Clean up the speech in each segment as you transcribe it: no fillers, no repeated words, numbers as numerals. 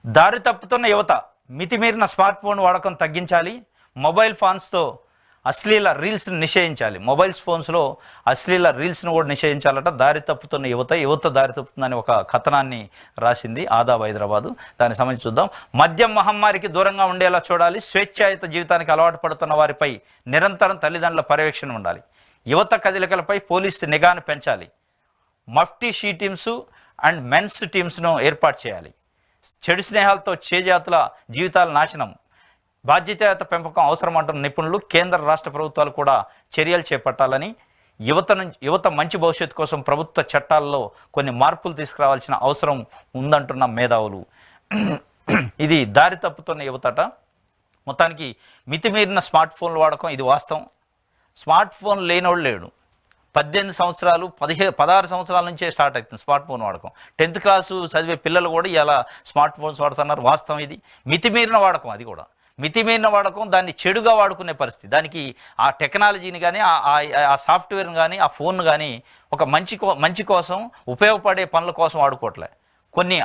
దారి తప్పుతున్న యువత మితిమీరిన స్మార్ట్ ఫోన్ వాడకం తగ్గించాలి. మొబైల్ ఫోన్స్తో అశ్లీల రీల్స్ని నిషేధించాలి. మొబైల్ ఫోన్స్లో అశ్లీల రీల్స్ను కూడా నిషేధించాలట. దారి తప్పుతున్న యువత దారి తప్పుతుందని ఒక కథనాన్ని రాసింది ఆదాబ్ హైదరాబాదు. దానికి సంబంధించి చూద్దాం. మద్యం మహమ్మారికి దూరంగా ఉండేలా చూడాలి. స్వేచ్ఛాయుత జీవితానికి అలవాటు పడుతున్న వారిపై నిరంతరం తల్లిదండ్రుల పర్యవేక్షణ ఉండాలి. యువత కదలికలపై పోలీసు నిఘాను పెంచాలి. Mufti she teams and men's టీమ్స్ను ఏర్పాటు చేయాలి. చెడు స్నేహాలతో చేజాతుల జీవితాల నాశనం, బాధ్యతాయుత పెంపకం అవసరం అంటున్న నిపుణులు. కేంద్ర రాష్ట్ర ప్రభుత్వాలు కూడా చర్యలు చేపట్టాలని, యువత మంచి భవిష్యత్తు కోసం ప్రభుత్వ చట్టాల్లో కొన్ని మార్పులు తీసుకురావాల్సిన అవసరం ఉందంటున్న మేధావులు. ఇది దారి తప్పుతున్న యువతట. మొత్తానికి మితిమీరిన స్మార్ట్ ఫోన్లు వాడకం ఇది వాస్తవం. స్మార్ట్ ఫోన్ లేనోడు లేడు. 18 సంవత్సరాలు 16 సంవత్సరాల నుంచే స్టార్ట్ అవుతుంది స్మార్ట్ ఫోన్ వాడకం. 10th క్లాసు చదివే పిల్లలు కూడా ఇలా స్మార్ట్ ఫోన్స్ వాడుతున్నారు. వాస్తవం ఇది. మితిమీరిన వాడకం, అది కూడా మితిమీరిన వాడకం. దాన్ని చెడుగా వాడుకునే పరిస్థితి. దానికి ఆ టెక్నాలజీని కానీ ఆ సాఫ్ట్వేర్ని కానీ ఆ ఫోన్ను కానీ ఒక మంచి కోసం ఉపయోగపడే పనుల కోసం వాడుకోవట్లే. కొన్ని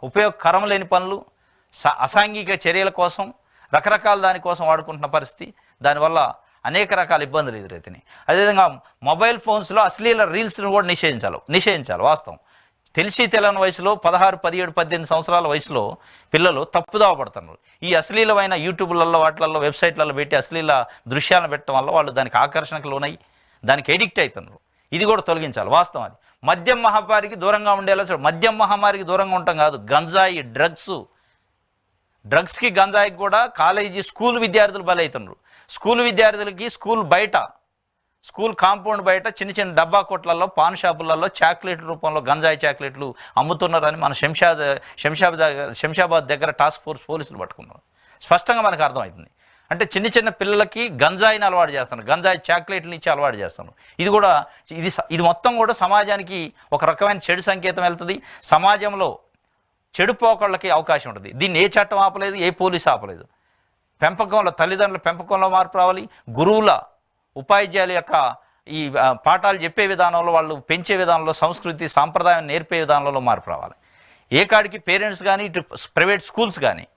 ఉపయోగకరం లేని పనులు, అసాంఘిక చర్యల కోసం, రకరకాల దానికోసం వాడుకుంటున్న పరిస్థితి. దానివల్ల అనేక రకాల ఇబ్బందులు ఎదురవుతున్నాయి. అదేవిధంగా మొబైల్ ఫోన్స్లో అశ్లీల రీల్స్ను కూడా నిషేధించాలి. వాస్తవం. తెలిసి తెలియని వయసులో 16, 17, 18 సంవత్సరాల వయసులో పిల్లలు తప్పుదావ పడుతున్నారు. ఈ అశ్లీలమైన యూట్యూబ్లలో వాటిలలో వెబ్సైట్లలో పెట్టి అశ్లీల దృశ్యాలను పెట్టడం వల్ల వాళ్ళు దానికి ఆకర్షణకు లోనై దానికి ఎడిక్ట్ అవుతున్నారు. ఇది కూడా తొలగించాలి. వాస్తవం. అది మద్యం మహమ్మారికి దూరంగా ఉండేలా చూడాలి. మద్యం మహమ్మారికి దూరంగా ఉండటం కాదు, గంజాయి, డ్రగ్స్కి గంజాయికి కూడా స్కూల్ విద్యార్థులు బలవుతున్నారు. స్కూల్ విద్యార్థులకి స్కూల్ కాంపౌండ్ బయట చిన్న డబ్బా కొట్లలో, పాన్ షాపులలో చాక్లెట్ రూపంలో గంజాయి చాక్లెట్లు అమ్ముతున్నారని మన శంషాబాద్ దగ్గర టాస్క్ ఫోర్స్ పోలీసులు పట్టుకున్నారు. స్పష్టంగా మనకు అర్థమవుతుంది. అంటే చిన్న పిల్లలకి గంజాయిని అలవాటు చేస్తున్నారు, గంజాయి చాక్లెట్ల నుంచి అలవాటు చేస్తున్నారు. ఇది మొత్తం కూడా సమాజానికి ఒక రకమైన చెడు సంకేతం వెళ్తుంది. సమాజంలో చెడు పోకళ్ళకి అవకాశం ఉంటుంది. దీన్ని ఏ చట్టం ఆపలేదు, ఏ పోలీసు ఆపలేదు. తల్లిదండ్రుల పెంపకంలో మార్పు రావాలి. గురువుల, ఉపాధ్యాయుల యొక్క ఈ పాఠాలు చెప్పే విధానంలో, వాళ్ళు పెంచే విధానంలో, సంస్కృతి సాంప్రదాయం నేర్పే విధానంలో మార్పు రావాలి. ఏ కాడికి పేరెంట్స్ కానీ, ఇటు ప్రైవేట్ స్కూల్స్ కానీ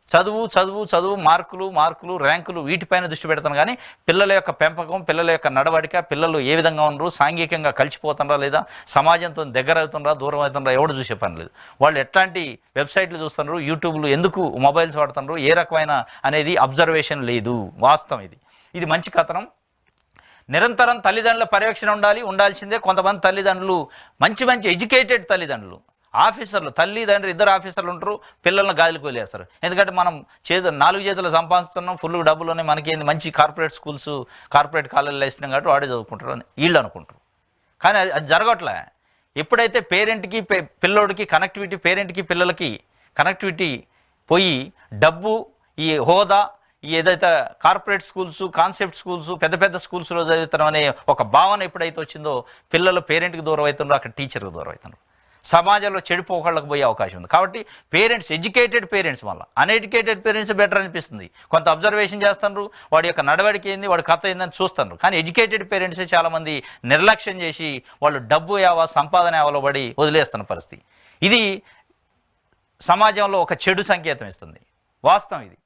చదువు మార్కులు ర్యాంకులు వీటిపైన దృష్టి పెడతాను. కానీ పిల్లల యొక్క పెంపకం, పిల్లల యొక్క నడవడిక, పిల్లలు ఏ విధంగా ఉన్నారు, సాంఘికంగా కలిసిపోతున్నారా లేదా, సమాజంతో దగ్గర అవుతున్నారా దూరం అవుతున్నారా ఎవడు చూసే పని లేదు. వాళ్ళు ఎట్లాంటి వెబ్సైట్లు చూస్తున్నారు, యూట్యూబ్లు ఎందుకు మొబైల్స్ వాడుతున్నారు, ఏ రకమైన అనేది అబ్జర్వేషన్ లేదు. వాస్తవం. ఇది మంచి కథనం. నిరంతరం తల్లిదండ్రుల పర్యవేక్షణ ఉండాల్సిందే. కొంతమంది తల్లిదండ్రులు మంచి ఎడ్యుకేటెడ్ తల్లిదండ్రులు, తల్లిదండ్రులు ఇద్దరు ఆఫీసర్లు ఉంటారు, పిల్లల్ని గాలికి వదిలేస్తారు. ఎందుకంటే మనం 4 చేతులు సంపాదిస్తున్నాం, ఫుల్ డబ్బులోనే మనకేంది, మంచి కార్పొరేట్ కాలేజీలో వేసినాం కాబట్టి వాడే చదువుకుంటారు అని వీళ్ళు అనుకుంటారు. కానీ అది జరగట్లే. ఎప్పుడైతే పేరెంట్కి పిల్లోడికి కనెక్టివిటీ, పేరెంట్కి పిల్లలకి కనెక్టివిటీ పోయి డబ్బు, ఈ హోదా, ఏదైతే కార్పొరేట్ స్కూల్స్, కాన్సెప్ట్ స్కూల్స్, పెద్ద స్కూల్స్లో చదువుతాం అనే ఒక భావన ఎప్పుడైతే వచ్చిందో పిల్లలు పేరెంట్కి దూరం అవుతున్నారు, అక్కడ టీచర్కి దూరం అవుతున్నారు. సమాజంలో చెడిపోకళ్ళకు పోయే అవకాశం ఉంది. కాబట్టి పేరెంట్స్, ఎడ్యుకేటెడ్ పేరెంట్స్ వల్ల అన్ఎడ్యుకేటెడ్ పేరెంట్స్ బెటర్ అనిపిస్తుంది. కొంత అబ్జర్వేషన్ చేస్తున్నారు, వాడి యొక్క నడవడిక ఏంది, వాడి కథ ఏందని చూస్తున్నారు. కానీ ఎడ్యుకేటెడ్ పేరెంట్సే చాలామంది నిర్లక్ష్యం చేసి వాళ్ళు డబ్బు సంపాదన యావలో పడి వదిలేస్తున్న పరిస్థితి. ఇది సమాజంలో ఒక చెడు సంకేతం ఇస్తుంది. వాస్తవం. ఇది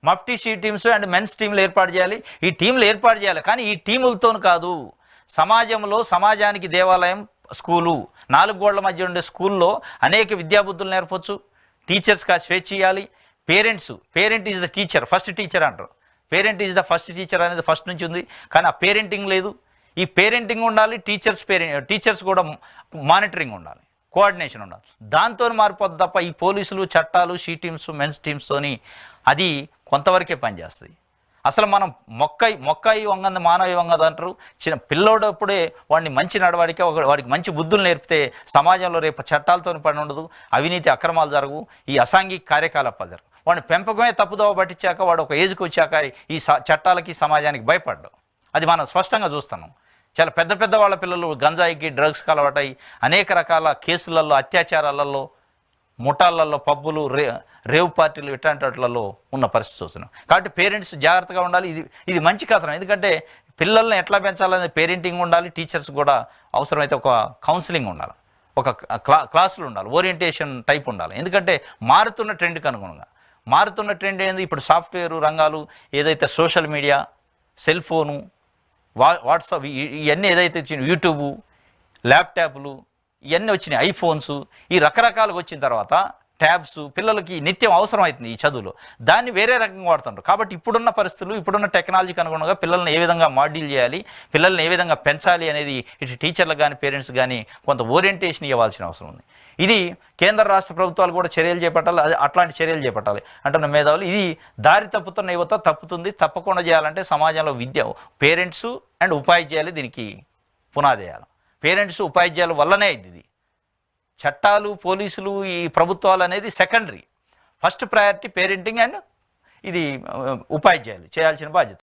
mufti she teams and men's టీంలు ఏర్పాటు చేయాలి. ఈ టీంలు ఏర్పాటు చేయాలి, కానీ ఈ టీములతో కాదు. సమాజానికి దేవాలయం స్కూలు, 4 గోళ్ల మధ్య ఉండే స్కూల్లో అనేక విద్యాబుద్ధులు నేర్పొచ్చు. టీచర్స్కి ఆ స్వేచ్ఛ ఇవ్వాలి. Parent is the teacher, first teacher అంటారు. Parent is the first teacher అనేది ఫస్ట్ నుంచి ఉంది. కానీ ఆ పేరెంటింగ్ లేదు. ఈ పేరెంటింగ్ ఉండాలి, టీచర్స్ కూడా మానిటరింగ్ ఉండాలి, కోఆర్డినేషన్ ఉండాలి. దాంతో మారిపోద్ది తప్ప ఈ పోలీసులు, చట్టాలు, షీ టీమ్స్, మెన్స్ టీమ్స్తోని అది కొంతవరకే పనిచేస్తుంది. అసలు మనం మొక్కాయి వంగంది మానవి వంగదు అంటారు. పిల్లోడప్పుడే వాడిని మంచి నడవడిక, వాడికి మంచి బుద్ధులు నేర్పితే సమాజంలో రేపు చట్టాలతో పని ఉండదు, అవినీతి అక్రమాలు జరగవు, ఈ అసాంఘిక కార్యకలాపాలు జరగవు. వాడిని పెంపకమే తప్పుదోవ పట్టించాక వాడు ఒక ఏజ్కి వచ్చాక ఈ చట్టాలకి సమాజానికి భయపడ్డావు. అది మనం స్పష్టంగా చూస్తున్నాం. చాలా పెద్ద వాళ్ళ పిల్లలు గంజాయికి, డ్రగ్స్కి అలవాటై అనేక రకాల కేసులలో, అత్యాచారాలలో, ముఠాలలో, పబ్బులు, రేవ్ పార్టీలు ఇట్లాంటి వాటిలలో ఉన్న పరిస్థితి చూస్తున్నాం. కాబట్టి పేరెంట్స్ జాగ్రత్తగా ఉండాలి. ఇది మంచి కథనం. ఎందుకంటే పిల్లల్ని ఎట్లా పెంచాలనే పేరెంటింగ్ ఉండాలి. టీచర్స్ కూడా అవసరమైతే ఒక కౌన్సిలింగ్ ఉండాలి. ఒక క్లాసులు ఉండాలి, ఓరియంటేషన్ టైప్ ఉండాలి. ఎందుకంటే మారుతున్న ట్రెండ్కి అనుగుణంగా. మారుతున్న ట్రెండ్ ఏంది, ఇప్పుడు సాఫ్ట్వేర్ రంగాలు, ఏదైతే social media, cell phone, WhatsApp, ఇవన్నీ ఏదైతే వచ్చినాయి, యూట్యూబు, ల్యాప్టాప్లు, ఇవన్నీ వచ్చినాయి, ఐఫోన్స్, ఈ రకరకాలుగా వచ్చిన తర్వాత ట్యాబ్స్ పిల్లలకి నిత్యం అవసరం అవుతుంది ఈ చదువులో. దాన్ని వేరే రకంగా వాడుతుంటారు. కాబట్టి ఇప్పుడున్న పరిస్థితులు, ఇప్పుడున్న టెక్నాలజీకి అనుగుణంగా పిల్లల్ని ఏ విధంగా మాడ్యూల్ చేయాలి, పిల్లల్ని ఏ విధంగా పెంచాలి అనేది ఇటు టీచర్లకు కానీ పేరెంట్స్ కానీ కొంత ఓరియంటేషన్ ఇవ్వాల్సిన అవసరం ఉంది. ఇది కేంద్ర రాష్ట్ర ప్రభుత్వాలు కూడా చర్యలు చేపట్టాలి, అట్లాంటి చర్యలు చేపట్టాలి అంటున్న మేధావులు. ఇది దారి తప్పుతున్న యువత తప్పుతుంది, తప్పకుండా చేయాలంటే సమాజంలో విద్య, పేరెంట్స్ అండ్ ఉపాధ్యాయులు దీనికి పునాది వేయాలి. పేరెంట్స్ ఉపాధ్యాయుల వల్లనే అయింది ఇది. చట్టాలు, పోలీసులు, ఈ ప్రభుత్వాలు అనేది secondary. First priority parenting and ఇది ఉపాధ్యాయులు చేయాల్సిన బాధ్యత.